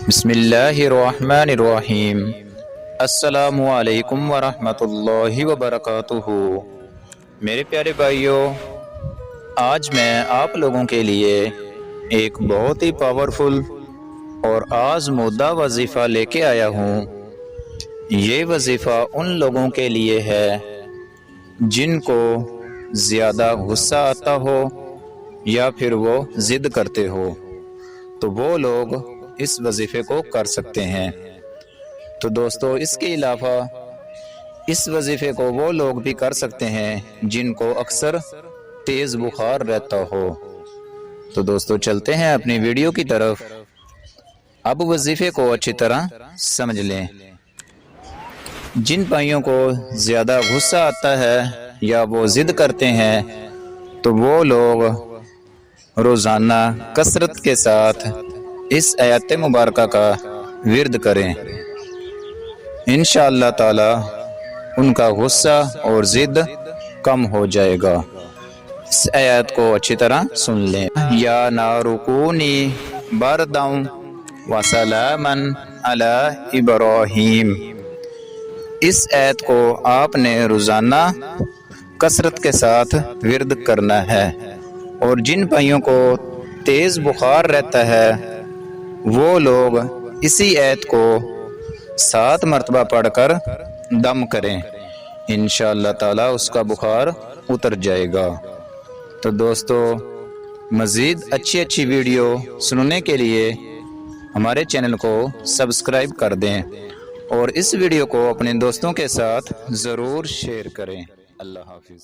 بسم اللہ الرحمن الرحیم۔ السلام علیکم ورحمۃ اللہ وبرکاتہ۔ میرے پیارے بھائیوں، آج میں آپ لوگوں کے لیے ایک بہت ہی پاورفل اور آزمودہ وظیفہ لے کے آیا ہوں۔ یہ وظیفہ ان لوگوں کے لیے ہے جن کو زیادہ غصہ آتا ہو یا پھر وہ ضد کرتے ہو، تو وہ لوگ اس وظیفے کو کر سکتے ہیں۔ تو دوستو، اس کے علاوہ اس وظیفے کو وہ لوگ بھی کر سکتے ہیں جن کو اکثر تیز بخار رہتا ہو۔ تو دوستو، چلتے ہیں اپنی ویڈیو کی طرف۔ اب وظیفے کو اچھی طرح سمجھ لیں۔ جن بھائیوں کو زیادہ غصہ آتا ہے یا وہ ضد کرتے ہیں، تو وہ لوگ روزانہ کثرت کے ساتھ اس آیت مبارکہ کا ورد کریں۔ انشاءاللہ تعالی ان کا غصہ اور ضد کم ہو جائے گا۔ اس آیت کو اچھی طرح سن لیں۔ یا نار کونی برداً وسلاما علی ابراہیم۔ اس آیت کو آپ نے روزانہ کثرت کے ساتھ ورد کرنا ہے، اور جن بھائیوں کو تیز بخار رہتا ہے وہ لوگ اسی آیت کو 7 مرتبہ پڑھ کر دم کریں۔ انشاءاللہ تعالی اس کا بخار اتر جائے گا۔ تو دوستو، مزید اچھی ویڈیو سننے کے لیے ہمارے چینل کو سبسکرائب کر دیں، اور اس ویڈیو کو اپنے دوستوں کے ساتھ ضرور شیئر کریں۔ اللہ حافظ۔